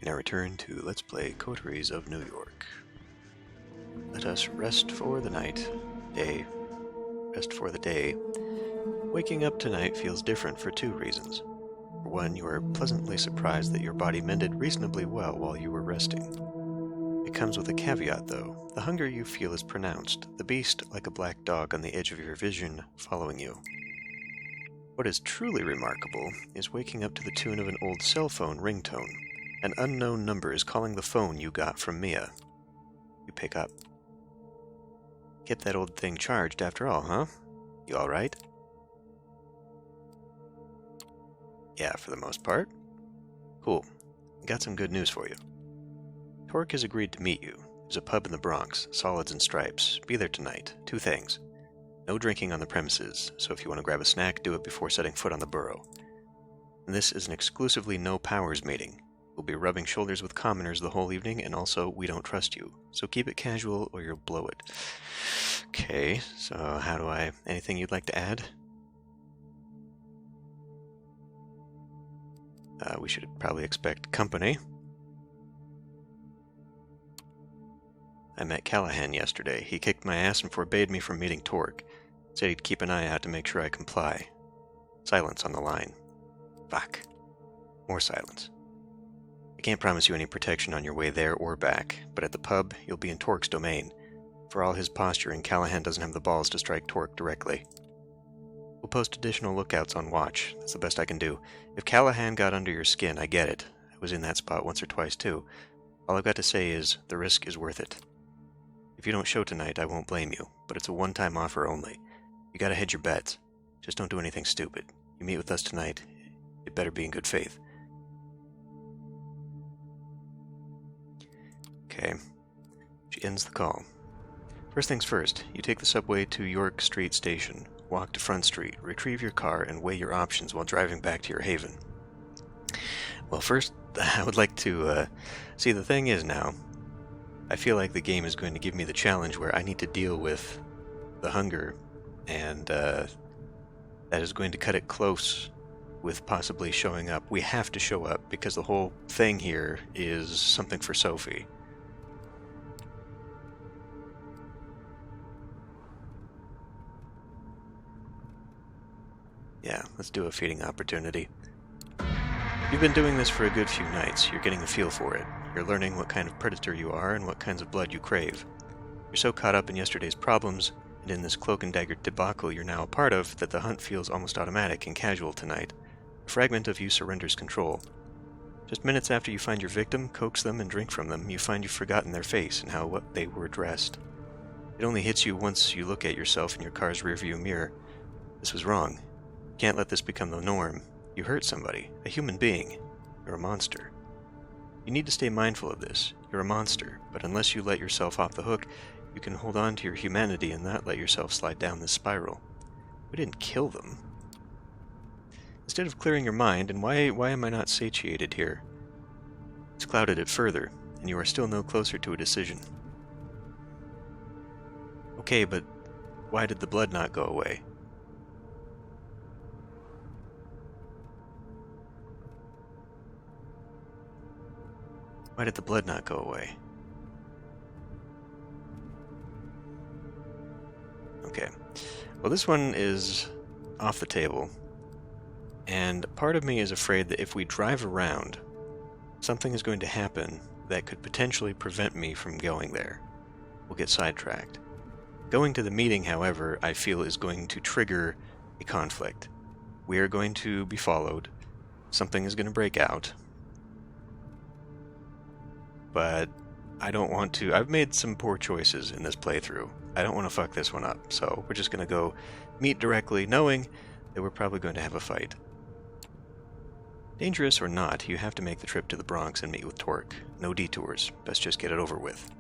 We now return to Let's Play Coteries of New York. Let us rest for the night. Rest for the day. Waking up tonight feels different for two reasons. For one, you are pleasantly surprised that your body mended reasonably well while you were resting. It comes with a caveat, though. The hunger you feel is pronounced, the beast like a black dog on the edge of your vision, following you. What is truly remarkable is waking up to the tune of an old cell phone ringtone. An unknown number is calling the phone you got from Mia. You pick up. Get that old thing charged after all, huh? You alright? Yeah, for the most part. Cool. Got some good news for you. Torque has agreed to meet you. There's a pub in the Bronx, Solids and Stripes. Be there tonight. Two things. No drinking on the premises, so if you want to grab a snack, do it before setting foot on the borough. And this is an exclusively no-powers meeting. We'll be rubbing shoulders with commoners the whole evening, and also, we don't trust you. So keep it casual, or you'll blow it. Okay, so anything you'd like to add? We should probably expect company. I met Callahan yesterday. He kicked my ass and forbade me from meeting Torque. Said he'd keep an eye out to make sure I comply. Silence on the line. Fuck. More silence. I can't promise you any protection on your way there or back, but at the pub, you'll be in Torque's domain. For all his posturing, Callahan doesn't have the balls to strike Torque directly. We'll post additional lookouts on watch. That's the best I can do. If Callahan got under your skin, I get it. I was in that spot once or twice too. All I've got to say is, the risk is worth it. If you don't show tonight, I won't blame you, but it's a one-time offer only. You gotta hedge your bets. Just don't do anything stupid. You meet with us tonight, it better be in good faith. Okay. She ends the call. First things first, you take the subway to York Street Station, walk to Front Street, retrieve your car, and weigh your options while driving back to your haven. Well, first, I would like to, see, the thing is now, I feel like the game is going to give me the challenge where I need to deal with the hunger, and that is going to cut it close with possibly showing up. We have to show up, because the whole thing here is something for Sophie. Yeah, let's do a feeding opportunity. You've been doing this for a good few nights. You're getting a feel for it. You're learning what kind of predator you are and what kinds of blood you crave. You're so caught up in yesterday's problems, and in this cloak and dagger debacle you're now a part of, that the hunt feels almost automatic and casual tonight. A fragment of you surrenders control. Just minutes after you find your victim, coax them, and drink from them, you find you've forgotten their face and how they were dressed. It only hits you once you look at yourself in your car's rearview mirror. This was wrong. You can't let this become the norm. You hurt somebody, a human being. You're a monster. You need to stay mindful of this. You're a monster, but unless you let yourself off the hook, you can hold on to your humanity and not let yourself slide down this spiral. We didn't kill them. Instead of clearing your mind, and why am I not satiated here? It's clouded it further, and you are still no closer to a decision. Okay, but why did the blood not go away? Why did the blood not go away? Okay. Well, this one is off the table. And part of me is afraid that if we drive around, something is going to happen that could potentially prevent me from going there. We'll get sidetracked. Going to the meeting, however, I feel is going to trigger a conflict. We are going to be followed. Something is going to break out. But I don't want to. I've made some poor choices in this playthrough. I don't want to fuck this one up, so we're just going to go meet directly, knowing that we're probably going to have a fight. Dangerous or not, you have to make the trip to the Bronx and meet with Torque. No detours. Best just get it over with.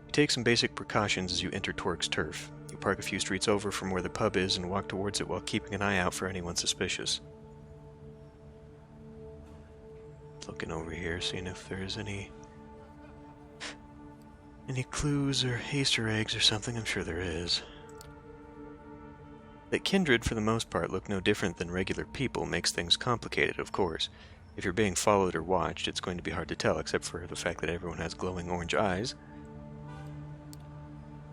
You take some basic precautions as you enter Torque's turf. You park a few streets over from where the pub is and walk towards it while keeping an eye out for anyone suspicious. Looking over here, seeing if there's any clues or Easter eggs or something. I'm sure there is. That kindred, for the most part, look no different than regular people makes things complicated, of course. If you're being followed or watched, it's going to be hard to tell, except for the fact that everyone has glowing orange eyes.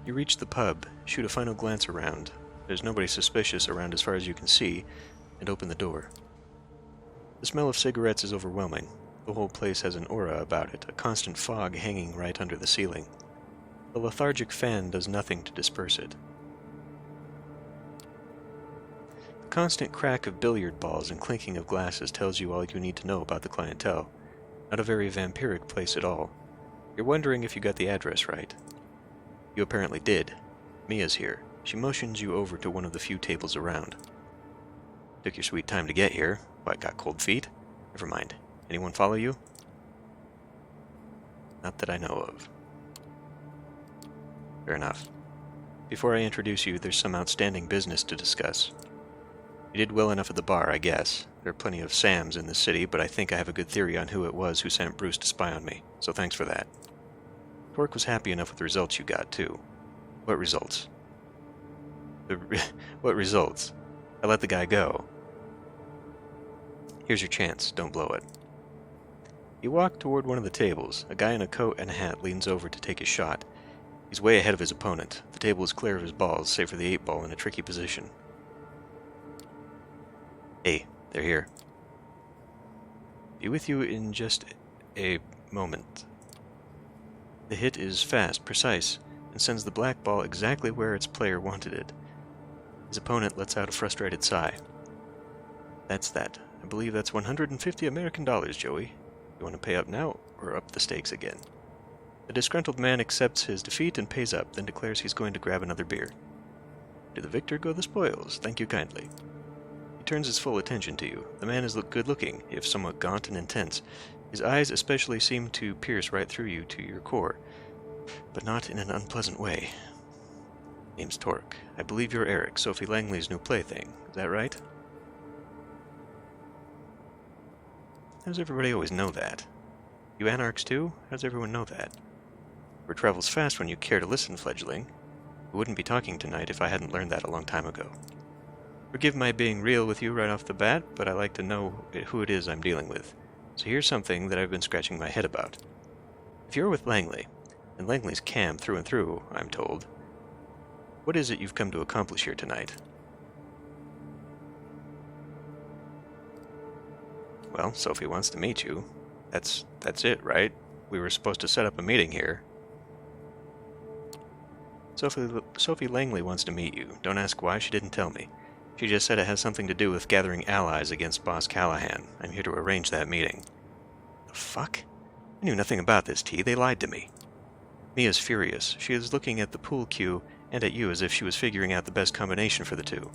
You reach the pub, shoot a final glance around. There's nobody suspicious around as far as you can see, and open the door. The smell of cigarettes is overwhelming. The whole place has an aura about it, a constant fog hanging right under the ceiling. The lethargic fan does nothing to disperse it. The constant crack of billiard balls and clinking of glasses tells you all you need to know about the clientele. Not a very vampiric place at all. You're wondering if you got the address right. You apparently did. Mia's here. She motions you over to one of the few tables around. Took your sweet time to get here. What, got cold feet? Never mind. Anyone follow you? Not that I know of. Fair enough. Before I introduce you, there's some outstanding business to discuss. You did well enough at the bar, I guess. There are plenty of Sams in the city, but I think I have a good theory on who it was who sent Bruce to spy on me, so thanks for that. Torque was happy enough with the results you got, too. What results? What results? I let the guy go. Here's your chance, don't blow it. You walk toward one of the tables. A guy in a coat and a hat leans over to take a shot. He's way ahead of his opponent. The table is clear of his balls, save for the 8-ball in a tricky position. Hey, they're here. Be with you in just a moment. The hit is fast, precise, and sends the black ball exactly where its player wanted it. His opponent lets out a frustrated sigh. That's that. I believe that's 150 American dollars, Joey. You want to pay up now, or up the stakes again? The disgruntled man accepts his defeat and pays up, then declares he's going to grab another beer. To the victor go the spoils. Thank you kindly. He turns his full attention to you. The man is good-looking, if somewhat gaunt and intense. His eyes especially seem to pierce right through you to your core, but not in an unpleasant way. Name's Torque. I believe you're Eric, Sophie Langley's new plaything. Is that right? How does everybody always know that? You Anarchs too? How does everyone know that? Word travels fast when you care to listen, fledgling. We wouldn't be talking tonight if I hadn't learned that a long time ago. Forgive my being real with you right off the bat, but I like to know who it is I'm dealing with. So here's something that I've been scratching my head about. If you're with Langley, and Langley's Cam through and through, I'm told, what is it you've come to accomplish here tonight? Well, Sophie wants to meet you. That's it, right? We were supposed to set up a meeting here. Sophie Langley wants to meet you. Don't ask why, she didn't tell me. She just said it has something to do with gathering allies against Boss Callahan. I'm here to arrange that meeting. The fuck? I knew nothing about this, T. They lied to me. Mia's furious. She is looking at the pool cue and at you as if she was figuring out the best combination for the two.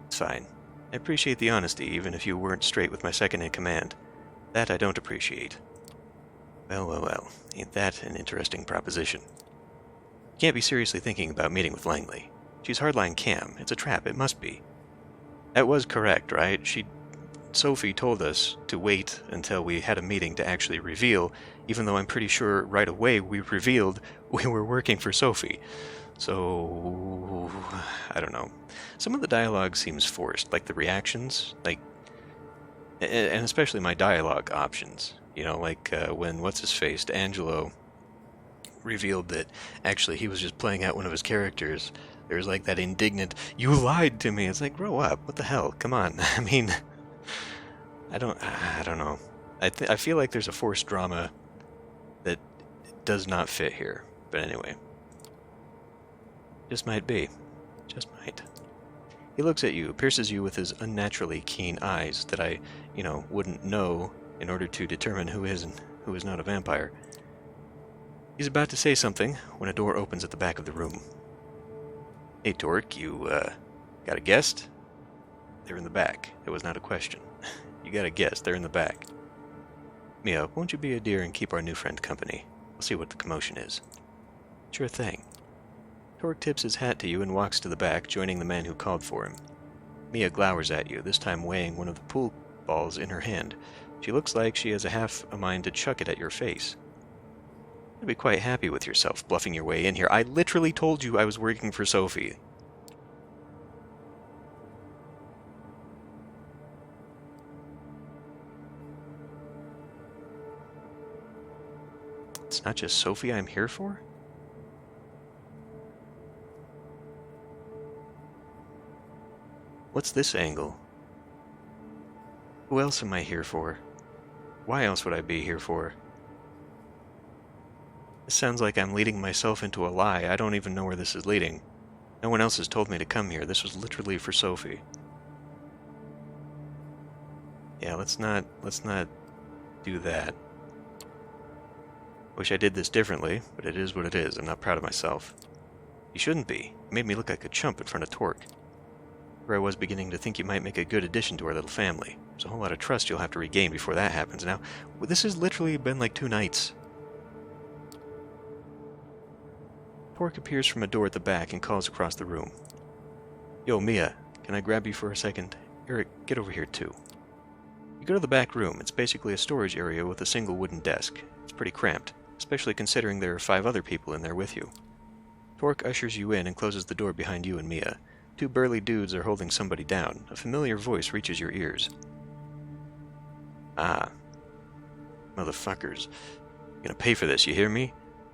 It's fine. I appreciate the honesty, even if you weren't straight with my second-in-command. That I don't appreciate. Well. Ain't that an interesting proposition? You can't be seriously thinking about meeting with Langley. She's hardline Cam. It's a trap. It must be. That was correct, right? Sophie told us to wait until we had a meeting to actually reveal, even though I'm pretty sure right away we revealed we were working for Sophie. So, I don't know. Some of the dialogue seems forced, like the reactions, and especially my dialogue options. You know, when what's-his-face, Angelo, revealed that actually he was just playing out one of his characters. There's like that indignant, you lied to me. It's like, grow up. What the hell? Come on. I mean, I don't know. I feel like there's a forced drama that does not fit here. But anyway. Just might be. Just might. He looks at you, pierces you with his unnaturally keen eyes that I, wouldn't know in order to determine who is and who is not a vampire. He's about to say something when a door opens at the back of the room. Hey, Torque, you, got a guest? They're in the back. It was not a question. You got a guest. They're in the back. Mia, won't you be a dear and keep our new friend company? We'll see what the commotion is. Sure thing. Torque tips his hat to you and walks to the back, joining the man who called for him. Mia glowers at you, this time weighing one of the pool balls in her hand. She looks like she has half a mind to chuck it at your face. You'll be quite happy with yourself, bluffing your way in here. I literally told you I was working for Sophie. It's not just Sophie I'm here for? What's this angle? Who else am I here for? Why else would I be here for? This sounds like I'm leading myself into a lie. I don't even know where this is leading. No one else has told me to come here. This was literally for Sophie. Yeah, let's not do that. Wish I did this differently, but it is what it is. I'm not proud of myself. You shouldn't be. You made me look like a chump in front of Torque. Where I was beginning to think you might make a good addition to our little family. There's a whole lot of trust you'll have to regain before that happens. Now, this has literally been like 2 nights. Torque appears from a door at the back and calls across the room. Yo, Mia, can I grab you for a second? Eric, get over here too. You go to the back room. It's basically a storage area with a single wooden desk. It's pretty cramped, especially considering there are 5 other people in there with you. Torque ushers you in and closes the door behind you and Mia. 2 burly dudes are holding somebody down. A familiar voice reaches your ears. Ah. Motherfuckers. You're gonna pay for this, you hear me?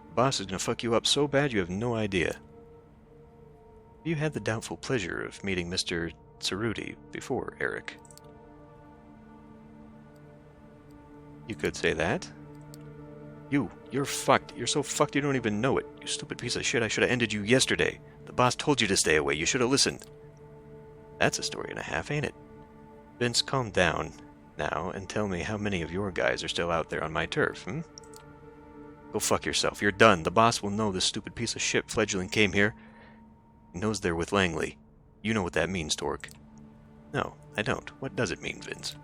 The boss is gonna fuck you up so bad you have no idea. Have you had the doubtful pleasure of meeting Mr. Cerruti before, Eric? You could say that. You're fucked. You're so fucked you don't even know it. You stupid piece of shit, I should have ended you yesterday. The boss told you to stay away. You should have listened. That's a story and a half, ain't it? Vince, calm down now and tell me how many of your guys are still out there on my turf, Go fuck yourself. You're done. The boss will know this stupid piece of shit fledgling came here. He knows they're with Langley. You know what that means, Torque. No, I don't. What does it mean, Vince?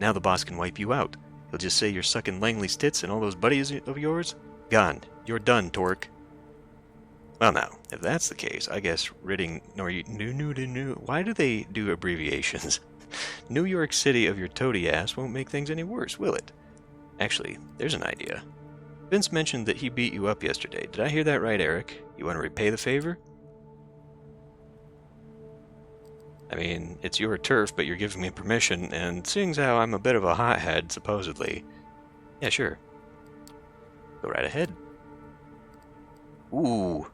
Now the boss can wipe you out. He'll just say you're sucking Langley's tits and all those buddies of yours? Gone. You're done, Torque. Well now, if that's the case, I guess ridding why do they do abbreviations? New York City of your toady ass won't make things any worse, will it? Actually, there's an idea. Vince mentioned that he beat you up yesterday. Did I hear that right, Eric? You want to repay the favor? I mean, it's your turf, but you're giving me permission, and seeing as how I'm a bit of a hothead, supposedly... Yeah, sure. Go right ahead. Ooh.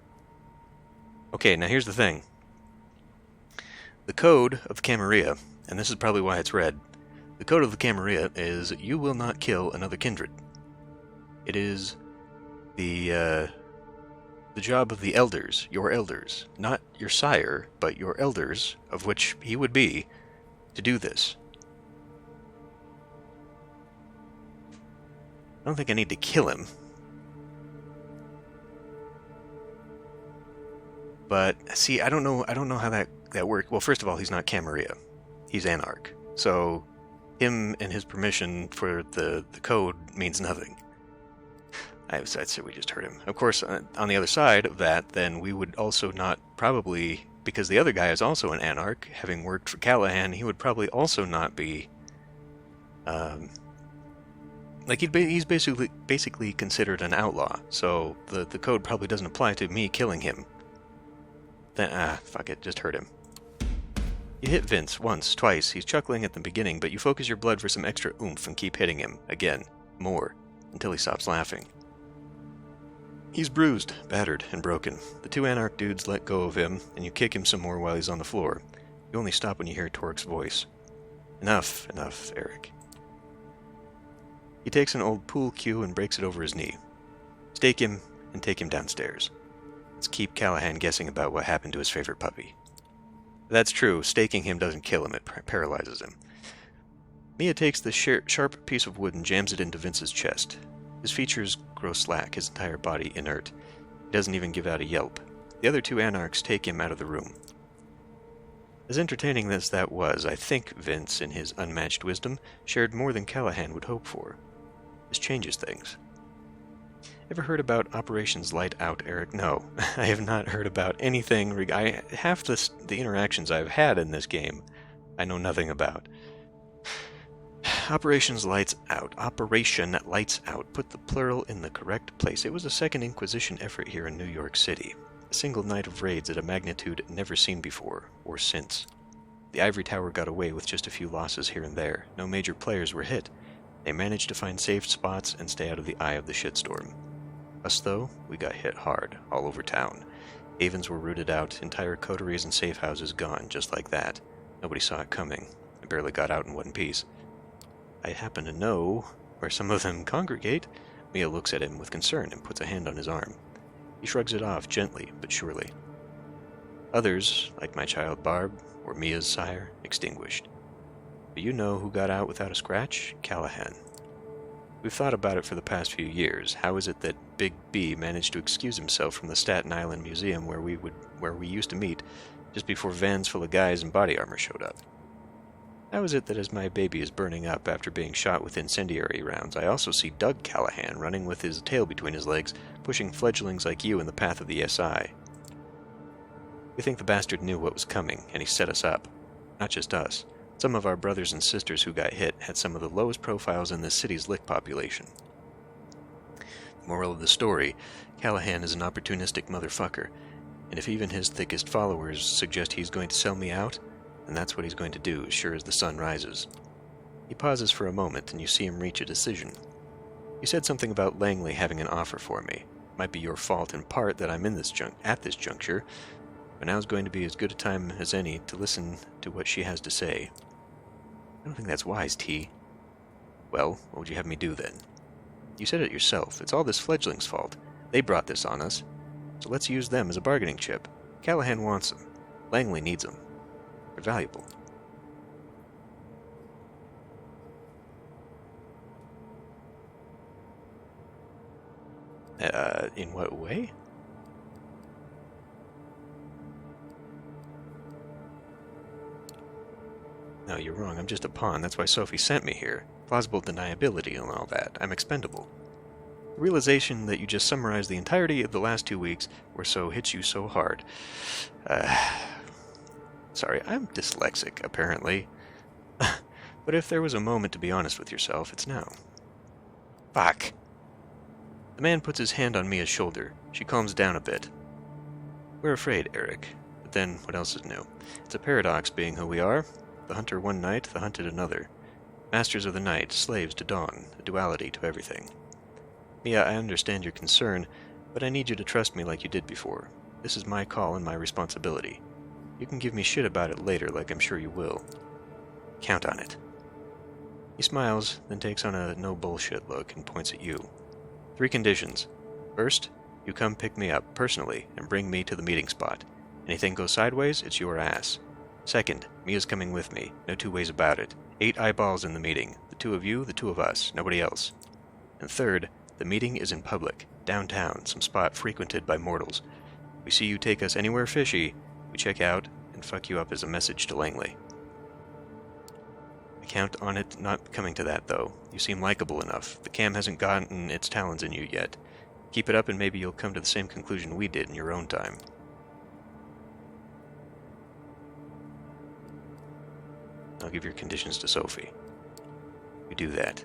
Okay, now here's the thing. The code of Camarilla, and this is probably why it's red, the code of the Camarilla is you will not kill another kindred. It is the job of the elders, your elders, not your sire, but your elders, of which he would be, to do this. I don't think I need to kill him. But, see, I don't know how that worked. Well, first of all, he's not Camarilla. He's Anarch. So, him and his permission for the code means nothing. I'd say we just hurt him. Of course, on the other side of that, then we would also not probably, because the other guy is also an Anarch, having worked for Callahan, he would probably also not be, like he's basically considered an outlaw, so the code probably doesn't apply to me killing him. Then, fuck it, just hurt him. You hit Vince once, twice, he's chuckling at the beginning, but you focus your blood for some extra oomph and keep hitting him, again, more, until he stops laughing. He's bruised, battered, and broken. The 2 Anarch dudes let go of him, and you kick him some more while he's on the floor. You only stop when you hear Torque's voice. Enough, Eric. He takes an old pool cue and breaks it over his knee. Stake him, and take him downstairs. Let's keep Callahan guessing about what happened to his favorite puppy. That's true, staking him doesn't kill him, it paralyzes him. Mia takes the sharp piece of wood and jams it into Vince's chest. His features grow slack, his entire body inert. He doesn't even give out a yelp. The other 2 Anarchs take him out of the room. As entertaining as that was, I think Vince, in his unmatched wisdom, shared more than Callahan would hope for. This changes things. Ever heard about Operations Light Out, Eric? No, I have not heard about anything. Half the interactions I've had in this game, I know nothing about. Operation Lights Out. Put the plural in the correct place. It was a Second Inquisition effort here in New York City. A single night of raids at a magnitude never seen before, or since. The Ivory Tower got away with just a few losses here and there. No major players were hit. They managed to find safe spots and stay out of the eye of the shitstorm. Us, though, we got hit hard, all over town. Havens were rooted out, entire coteries and safe houses gone, just like that. Nobody saw it coming. I barely got out in one piece. I happen to know where some of them congregate. Mia looks at him with concern and puts a hand on his arm. He shrugs it off gently but surely. Others, like my child Barb, or Mia's sire, extinguished. But you know who got out without a scratch? Callahan. We've thought about it for the past few years. How is it that Big B managed to excuse himself from the Staten Island Museum where we used to meet, just before vans full of guys in body armor showed up? How is it that as my baby is burning up after being shot with incendiary rounds, I also see Doug Callahan running with his tail between his legs, pushing fledglings like you in the path of the SI? We think the bastard knew what was coming, and he set us up. Not just us. Some of our brothers and sisters who got hit had some of the lowest profiles in this city's lick population. Moral of the story, Callahan is an opportunistic motherfucker, and if even his thickest followers suggest he's going to sell me out, then that's what he's going to do as sure as the sun rises. He pauses for a moment, and you see him reach a decision. You said something about Langley having an offer for me. It might be your fault in part that I'm at this juncture, but now's going to be as good a time as any to listen to what she has to say. I don't think that's wise, T. Well, what would you have me do then? You said it yourself. It's all this fledgling's fault. They brought this on us. So let's use them as a bargaining chip. Callahan wants them. Langley needs them. They're valuable. In what way? No, you're wrong. I'm just a pawn. That's why Sophie sent me here. Plausible deniability and all that. I'm expendable. The realization that you just summarized the entirety of the last 2 weeks or so hits you so hard. Sorry, I'm dyslexic, apparently. But if there was a moment to be honest with yourself, it's now. Fuck. The man puts his hand on Mia's shoulder. She calms down a bit. We're afraid, Eric. But then, what else is new? It's a paradox being who we are. The hunter one night, the hunted another. Masters of the night, slaves to dawn, a duality to everything. Mia, I understand your concern, but I need you to trust me like you did before. This is my call and my responsibility. You can give me shit about it later, like I'm sure you will. Count on it. He smiles, then takes on a no-bullshit look and points at you. 3 conditions. First, you come pick me up, personally, and bring me to the meeting spot. Anything goes sideways, it's your ass. Second, Mia's coming with me. No 2 ways about it. 8 eyeballs in the meeting. The 2 of you, the 2 of us. Nobody else. And third, the meeting is in public, downtown, some spot frequented by mortals. We see you take us anywhere fishy, we check out and fuck you up as a message to Langley. I count on it not coming to that, though. You seem likable enough. The cam hasn't gotten its talons in you yet. Keep it up and maybe you'll come to the same conclusion we did in your own time. I'll give your conditions to Sophie. You do that.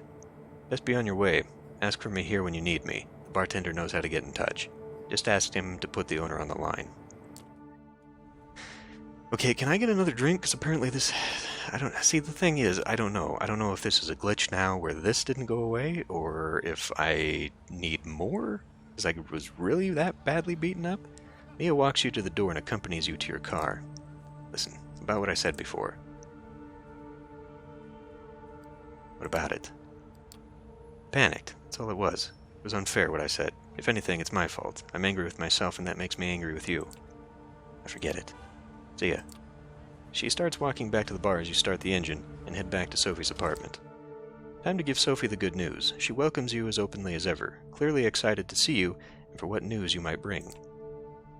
Just be on your way. Ask for me here when you need me. The bartender knows how to get in touch. Just ask him to put the owner on the line. Okay, can I get another drink? Because apparently this... See, the thing is, I don't know. I don't know if this is a glitch now where this didn't go away, or if I need more? Because I was really that badly beaten up? Mia walks you to the door and accompanies you to your car. Listen, about what I said before. What about it? Panicked. That's all it was. It was unfair what I said. If anything, it's my fault. I'm angry with myself, and that makes me angry with you. I forget it. See ya. She starts walking back to the bar as you start the engine and head back to Sophie's apartment. Time to give Sophie the good news. She welcomes you as openly as ever, clearly excited to see you and for what news you might bring.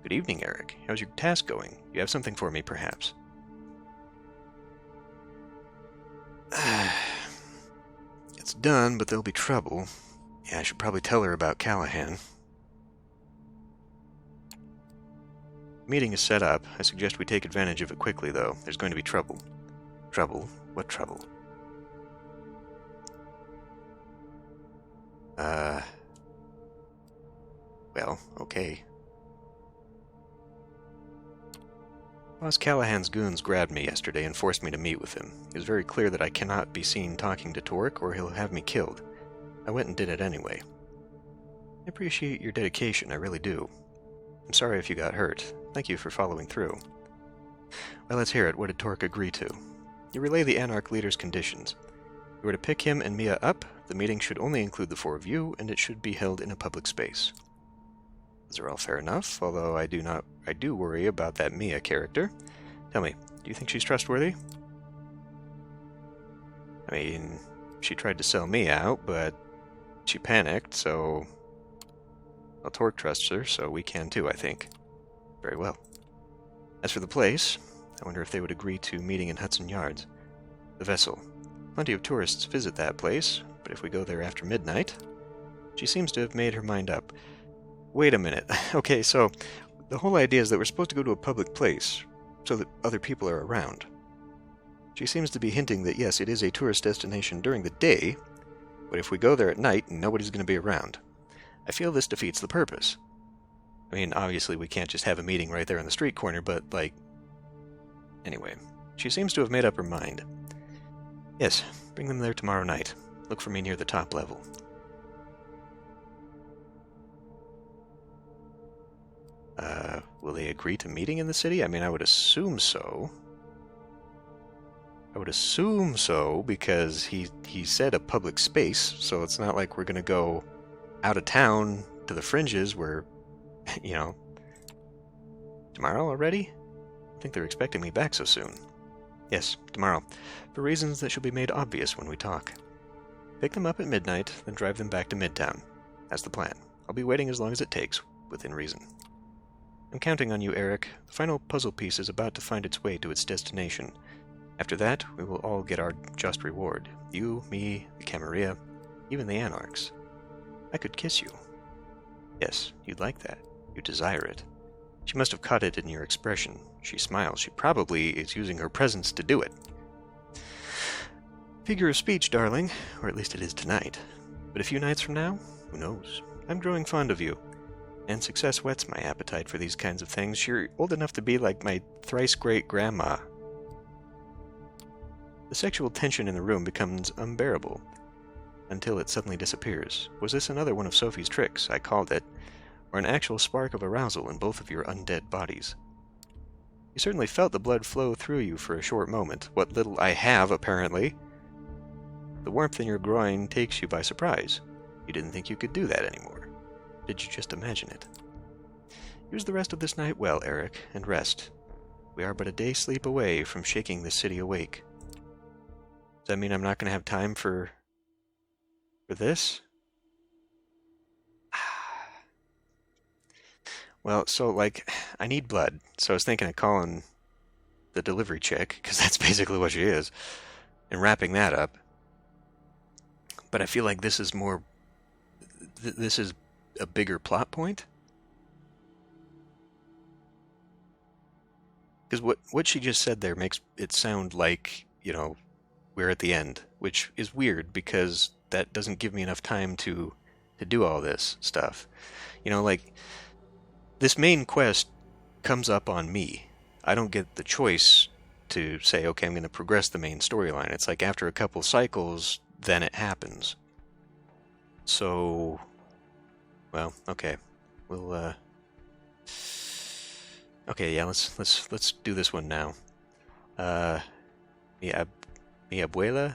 Good evening, Eric. How's your task going? You have something for me, perhaps? It's done, but there'll be trouble. Yeah, I should probably tell her about Callahan. Meeting is set up. I suggest we take advantage of it quickly, though. There's going to be trouble. Trouble? What trouble? Well, okay. Boss Callahan's goons grabbed me yesterday and forced me to meet with him. It was very clear that I cannot be seen talking to Torque or he'll have me killed. I went and did it anyway. I appreciate your dedication, I really do. I'm sorry if you got hurt. Thank you for following through. Well, let's hear it. What did Torque agree to? You relay the Anarch leader's conditions. You were to pick him and Mia up. The meeting should only include the four of you, and it should be held in a public space. Those are all fair enough, although I do worry about that Mia character. Tell me, do you think she's trustworthy? I mean, she tried to sell me out, but she panicked, so... Well, Torque trusts her, so we can too, I think. Very well. As for the place, I wonder if they would agree to meeting in Hudson Yards. The vessel. Plenty of tourists visit that place, but if we go there after midnight... She seems to have made her mind up. Wait a minute. Okay, so the whole idea is that we're supposed to go to a public place so that other people are around. She seems to be hinting that yes, it is a tourist destination during the day, but if we go there at night, nobody's going to be around. I feel this defeats the purpose. I mean, obviously we can't just have a meeting right there on the street corner, but, like... Anyway, she seems to have made up her mind. Yes, bring them there tomorrow night. Look for me near the top level. Will they agree to meeting in the city? I mean, I would assume so. Because he said a public space, so it's not like we're going to go out of town to the fringes where, you know... Tomorrow already? I think they're expecting me back so soon. Yes, tomorrow. For reasons that shall be made obvious when we talk. Pick them up at midnight, then drive them back to Midtown. That's the plan. I'll be waiting as long as it takes, within reason. I'm counting on you, Eric. The final puzzle piece is about to find its way to its destination. After that, we will all get our just reward. You, me, the Camarilla, even the Anarchs. I could kiss you. Yes, you'd like that. You desire it. She must have caught it in your expression. She smiles. She probably is using her presence to do it. Figure of speech, darling. Or at least it is tonight. But a few nights from now? Who knows? I'm growing fond of you. And success whets my appetite for these kinds of things. You're old enough to be like my thrice-great-grandma. The sexual tension in the room becomes unbearable, until it suddenly disappears. Was this another one of Sophie's tricks, I called it, or an actual spark of arousal in both of your undead bodies? You certainly felt the blood flow through you for a short moment. What little I have, apparently. The warmth in your groin takes you by surprise. You didn't think you could do that anymore. Did you just imagine it? Use the rest of this night well, Eric, and rest. We are but a day's sleep away from shaking this city awake. Does that mean I'm not going to have time for this? Well, so, like, I need blood, so I was thinking of calling the delivery chick, because that's basically what she is, and wrapping that up. But I feel like this is more... this is a bigger plot point? Because what she just said there makes it sound like, you know, we're at the end, which is weird because that doesn't give me enough time to do all this stuff. You know, like, this main quest comes up on me. I don't get the choice to say, okay, I'm going to progress the main storyline. It's like after a couple cycles, then it happens. So, well, okay. We'll, okay, yeah, let's do this one now. Mi abuela?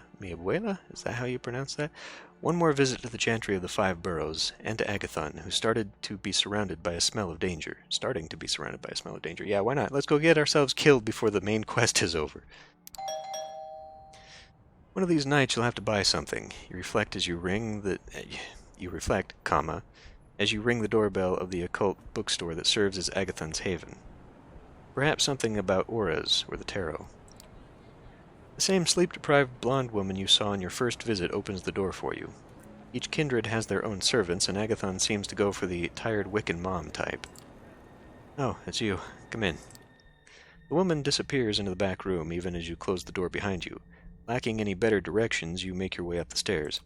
Is that how you pronounce that? One more visit to the Chantry of the Five Boroughs, and to Agathon, who starting to be surrounded by a smell of danger. Yeah, why not? Let's go get ourselves killed before the main quest is over. One of these nights you'll have to buy something. You reflect, as you ring the doorbell of the occult bookstore that serves as Agathon's haven. Perhaps something about auras or the tarot. The same sleep-deprived blonde woman you saw on your first visit opens the door for you. Each kindred has their own servants, and Agathon seems to go for the tired Wiccan mom type. Oh, it's you. Come in. The woman disappears into the back room even as you close the door behind you. Lacking any better directions, you make your way up the stairs.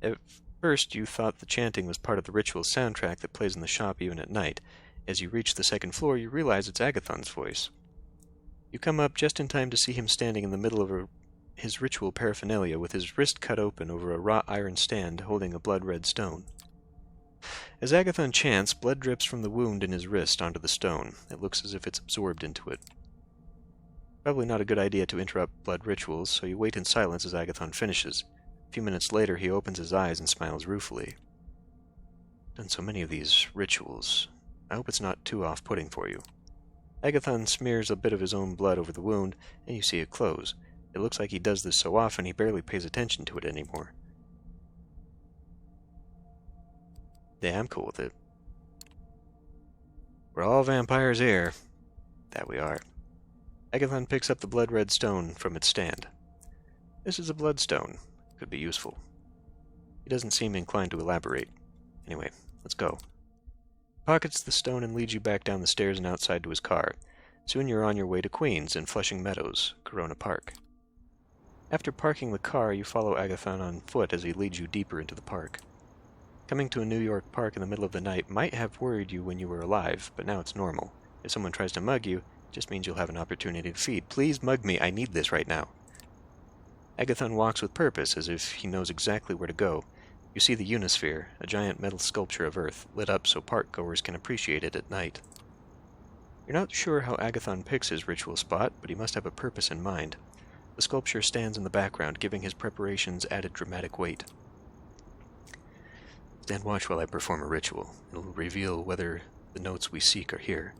At first, you thought the chanting was part of the ritual soundtrack that plays in the shop even at night. As you reach the second floor, you realize it's Agathon's voice. You come up just in time to see him standing in the middle of his ritual paraphernalia with his wrist cut open over a wrought iron stand holding a blood-red stone. As Agathon chants, blood drips from the wound in his wrist onto the stone. It looks as if it's absorbed into it. Probably not a good idea to interrupt blood rituals, so you wait in silence as Agathon finishes. A few minutes later, he opens his eyes and smiles ruefully. Done so many of these rituals. I hope it's not too off-putting for you. Agathon smears a bit of his own blood over the wound, and you see it close. It looks like he does this so often he barely pays attention to it anymore. Yeah, I'm cool with it. We're all vampires here. That we are. Agathon picks up the blood-red stone from its stand. This is a bloodstone. Could be useful. He doesn't seem inclined to elaborate. Anyway, let's go. He pockets the stone and leads you back down the stairs and outside to his car. Soon you're on your way to Queens in Flushing Meadows, Corona Park. After parking the car, you follow Agathon on foot as he leads you deeper into the park. Coming to a New York park in the middle of the night might have worried you when you were alive, but now it's normal. If someone tries to mug you, it just means you'll have an opportunity to feed. Please mug me, I need this right now. Agathon walks with purpose, as if he knows exactly where to go. You see the Unisphere, a giant metal sculpture of Earth, lit up so park-goers can appreciate it at night. You're not sure how Agathon picks his ritual spot, but he must have a purpose in mind. The sculpture stands in the background, giving his preparations added dramatic weight. Stand watch while I perform a ritual. It'll reveal whether the notes we seek are here.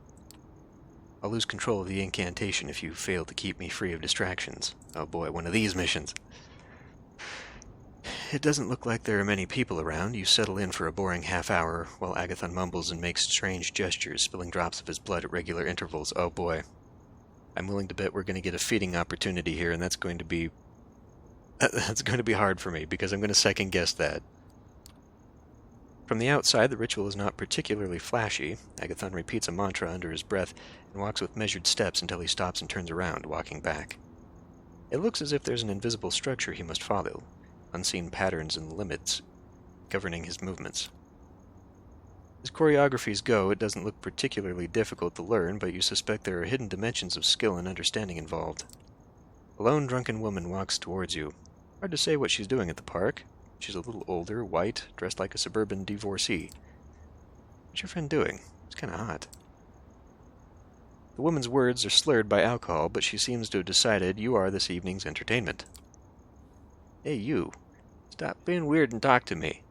I'll lose control of the incantation if you fail to keep me free of distractions. Oh boy, one of these missions. It doesn't look like there are many people around. You settle in for a boring half hour while Agathon mumbles and makes strange gestures, spilling drops of his blood at regular intervals. Oh boy. I'm willing to bet we're going to get a feeding opportunity here, and that's going to be hard for me, because I'm going to second-guess that. From the outside, the ritual is not particularly flashy. Agathon repeats a mantra under his breath and walks with measured steps until he stops and turns around, walking back. It looks as if there's an invisible structure he must follow, unseen patterns and limits governing his movements. As choreographies go, it doesn't look particularly difficult to learn, but you suspect there are hidden dimensions of skill and understanding involved. A lone drunken woman walks towards you. Hard to say what she's doing at the park. She's a little older, white, dressed like a suburban divorcee. What's your friend doing? It's kind of hot. The woman's words are slurred by alcohol, but she seems to have decided you are this evening's entertainment. Hey, you. Stop being weird and talk to me.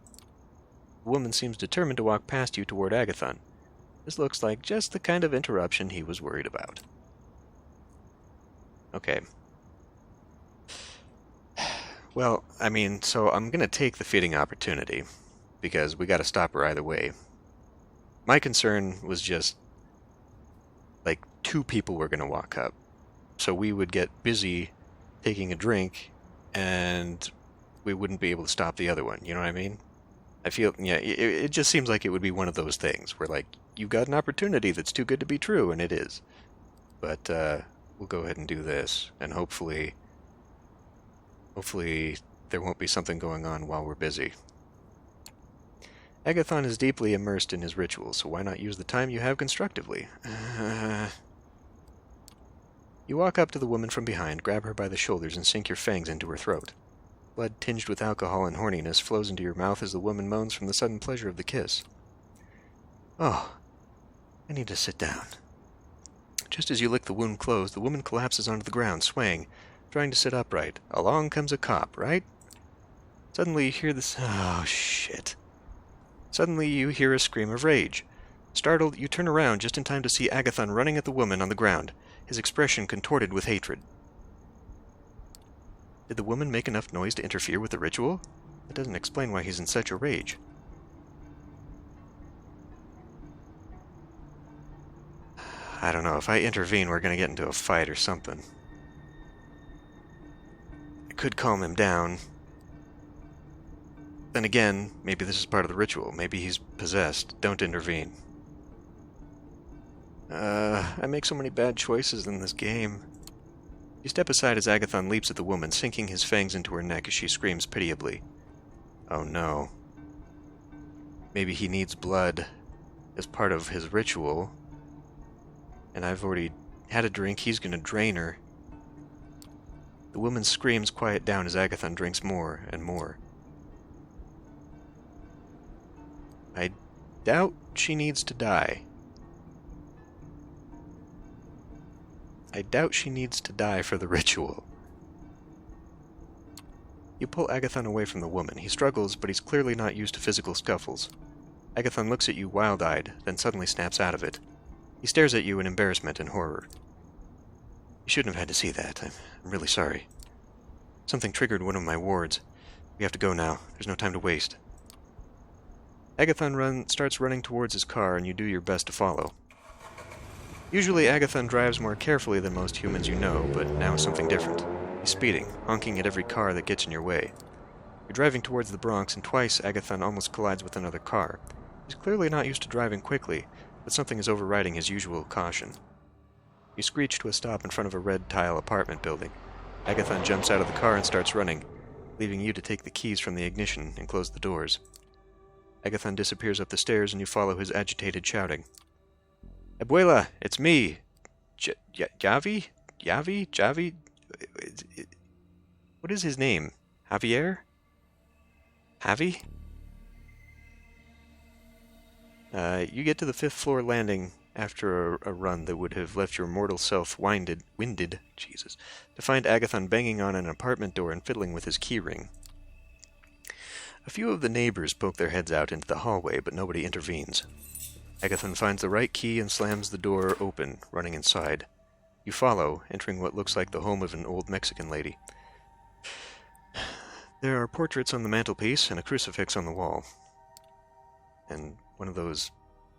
The woman seems determined to walk past you toward Agathon. This looks like just the kind of interruption he was worried about. Okay. Well, I mean, so I'm going to take the feeding opportunity, because we got to stop her either way. My concern was just, like, 2 people were going to walk up, so we would get busy taking a drink, and we wouldn't be able to stop the other one, you know what I mean? I feel, yeah, it just seems like it would be one of those things, where, like, you've got an opportunity that's too good to be true, and it is. But, we'll go ahead and do this, and hopefully there won't be something going on while we're busy. Agathon is deeply immersed in his ritual, so why not use the time you have constructively? You walk up to the woman from behind, grab her by the shoulders, and sink your fangs into her throat. Blood tinged with alcohol and horniness flows into your mouth as the woman moans from the sudden pleasure of the kiss. Oh, I need to sit down. Just as you lick the wound closed, the woman collapses onto the ground, swaying, trying to sit upright. Along comes a cop, right? Suddenly you hear this... Oh, shit. Suddenly you hear a scream of rage. Startled, you turn around just in time to see Agathon running at the woman on the ground, his expression contorted with hatred. Did the woman make enough noise to interfere with the ritual? That doesn't explain why he's in such a rage. I don't know, if I intervene we're gonna get into a fight or something. I could calm him down. Then again, maybe this is part of the ritual. Maybe he's possessed. Don't intervene. I make so many bad choices in this game. You step aside as Agathon leaps at the woman, sinking his fangs into her neck as she screams pitiably. Oh no. Maybe he needs blood as part of his ritual, and I've already Had a drink, he's gonna drain her. The woman's screams quiet down as Agathon drinks more and more. I doubt she needs to die. I doubt she needs to die for the ritual. You pull Agathon away from the woman. He struggles, but he's clearly not used to physical scuffles. Agathon looks at you wild-eyed, then suddenly snaps out of it. He stares at you in embarrassment and horror. You shouldn't have had to see that. I'm really sorry. Something triggered one of my wards. We have to go now. There's no time to waste. Agathon starts running towards his car, and you do your best to follow. Usually Agathon drives more carefully than most humans you know, but now something different. He's speeding, honking at every car that gets in your way. You're driving towards the Bronx, and twice Agathon almost collides with another car. He's clearly not used to driving quickly, but something is overriding his usual caution. You screech to a stop in front of a red-tile apartment building. Agathon jumps out of the car and starts running, leaving you to take the keys from the ignition and close the doors. Agathon disappears up the stairs, and you follow his agitated shouting. Abuela, it's me! Javi? Javi? What is his name? Javier? Javi? You get to the 5th floor landing after a run that would have left your mortal self winded, Jesus, to find Agathon banging on an apartment door and fiddling with his keyring. A few of the neighbors poke their heads out into the hallway, but nobody intervenes. Agathon finds the right key and slams the door open, running inside. You follow, entering what looks like the home of an old Mexican lady. There are portraits on the mantelpiece and a crucifix on the wall. And one of those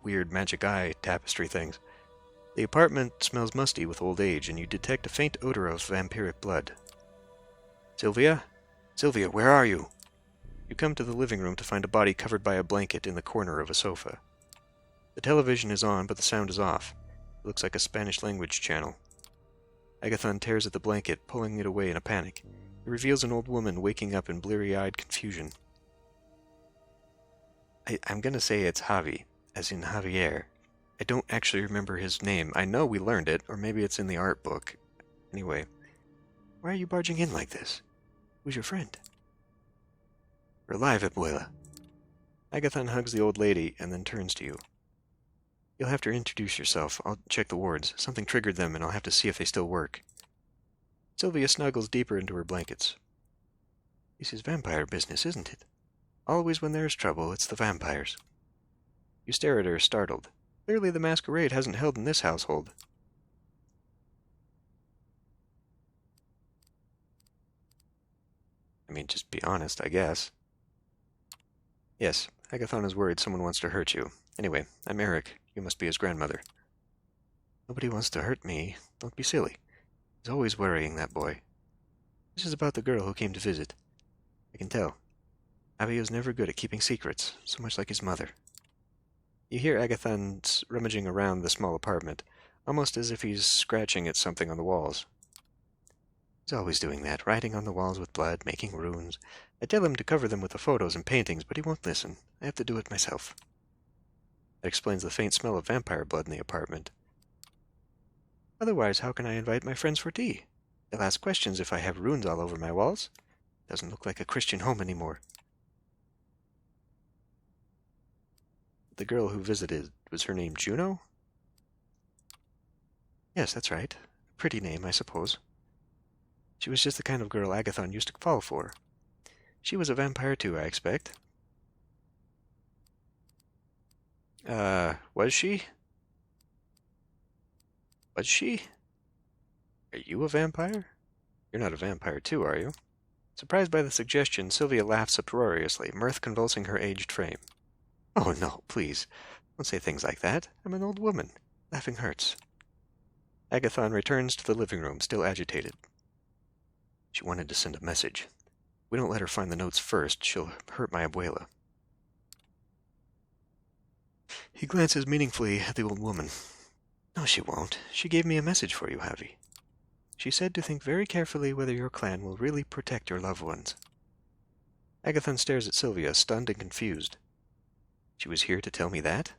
weird magic eye tapestry things. The apartment smells musty with old age, and you detect a faint odor of vampiric blood. Sylvia? Sylvia, where are you? You come to the living room to find a body covered by a blanket in the corner of a sofa. The television is on, but the sound is off. It looks like a Spanish-language channel. Agathon tears at the blanket, pulling it away in a panic. It reveals an old woman waking up in bleary-eyed confusion. I'm gonna say it's Javi, as in Javier. I don't actually remember his name. I know we learned it, or maybe it's in the art book. Anyway, why are you barging in like this? Who's your friend? We're alive, Abuela. Agathon hugs the old lady and then turns to you. You'll have to introduce yourself. I'll check the wards. Something triggered them, and I'll have to see if they still work. Sylvia snuggles deeper into her blankets. This is vampire business, isn't it? Always when there's trouble, it's the vampires. You stare at her, startled. Clearly the masquerade hasn't held in this household. I mean, just be honest, I guess. Yes, Agathon is worried someone wants to hurt you. Anyway, I'm Eric. You must be his grandmother. Nobody wants to hurt me. Don't be silly. He's always worrying, that boy. This is about the girl who came to visit. I can tell. Avio's never good at keeping secrets, so much like his mother. You hear Agathon rummaging around the small apartment, almost as if he's scratching at something on the walls. He's always doing that, writing on the walls with blood, making runes. I tell him to cover them with the photos and paintings, but he won't listen. I have to do it myself. That explains the faint smell of vampire blood in the apartment. Otherwise, how can I invite my friends for tea? They'll ask questions if I have runes all over my walls. Doesn't look like a Christian home anymore. The girl who visited, was her name Juno? Yes, that's right. A pretty name, I suppose. She was just the kind of girl Agathon used to fall for. She was a vampire too, I expect. Was she? Was she? Are you a vampire? You're not a vampire too, are you? Surprised by the suggestion, Sylvia laughs uproariously, mirth convulsing her aged frame. Oh, no, please. Don't say things like that. I'm an old woman. Laughing hurts. Agathon returns to the living room, still agitated. She wanted to send a message. If we don't let her find the notes first, she'll hurt my abuela. He glances meaningfully at the old woman. No, she won't. She gave me a message for you, Javi. She said to think very carefully whether your clan will really protect your loved ones. Agathon stares at Sylvia, stunned and confused. She was here to tell me that?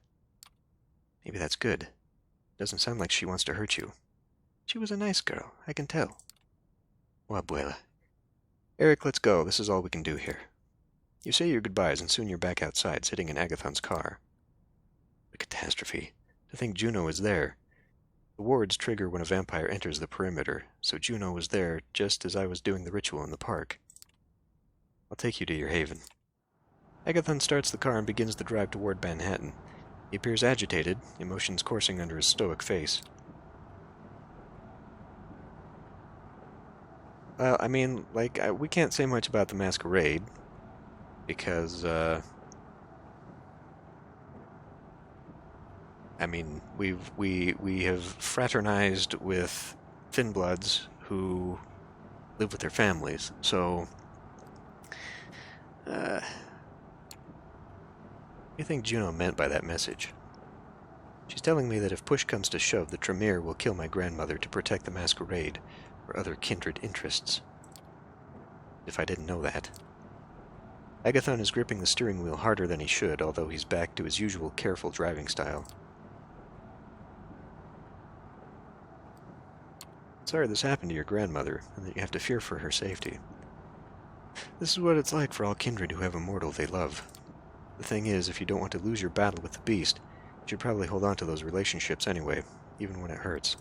Maybe that's good. Doesn't sound like she wants to hurt you. She was a nice girl, I can tell. Oh, abuela. Eric, let's go. This is all we can do here. You say your goodbyes, and soon you're back outside, sitting in Agathon's car. A catastrophe. To think Juno is there. The wards trigger when a vampire enters the perimeter, so Juno was there just as I was doing the ritual in the park. I'll take you to your haven. Agathon starts the car and begins the drive toward Manhattan. He appears agitated, emotions coursing under his stoic face. Well, I mean, we can't say much about the Masquerade, because, I mean, we have fraternized with Thinbloods who live with their families, so, what do you think Juno meant by that message? She's telling me that if push comes to shove, the Tremere will kill my grandmother to protect the Masquerade, or other kindred interests. If I didn't know that. Agathon is gripping the steering wheel harder than he should, although he's back to his usual careful driving style. Sorry this happened to your grandmother, and that you have to fear for her safety. This is what it's like for all kindred who have a mortal they love. The thing is, if you don't want to lose your battle with the beast, you should probably hold on to those relationships anyway, even when it hurts.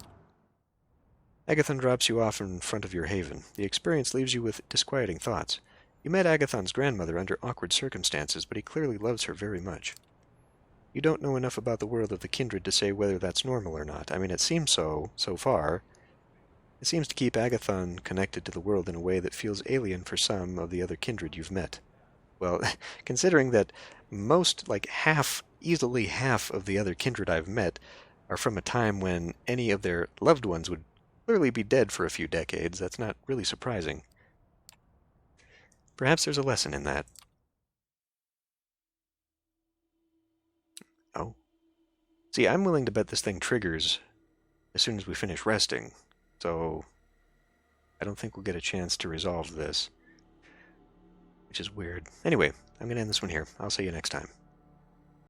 Agathon drops you off in front of your haven. The experience leaves you with disquieting thoughts. You met Agathon's grandmother under awkward circumstances, but he clearly loves her very much. You don't know enough about the world of the kindred to say whether that's normal or not. I mean, it seems so far. It seems to keep Agathon connected to the world in a way that feels alien for some of the other kindred you've met. Well, considering that easily half of the other kindred I've met are from a time when any of their loved ones would clearly be dead for a few decades, that's not really surprising. Perhaps there's a lesson in that. Oh. See, I'm willing to bet this thing triggers as soon as we finish resting, so I don't think we'll get a chance to resolve this, which is weird. Anyway, I'm going to end this one here. I'll see you next time.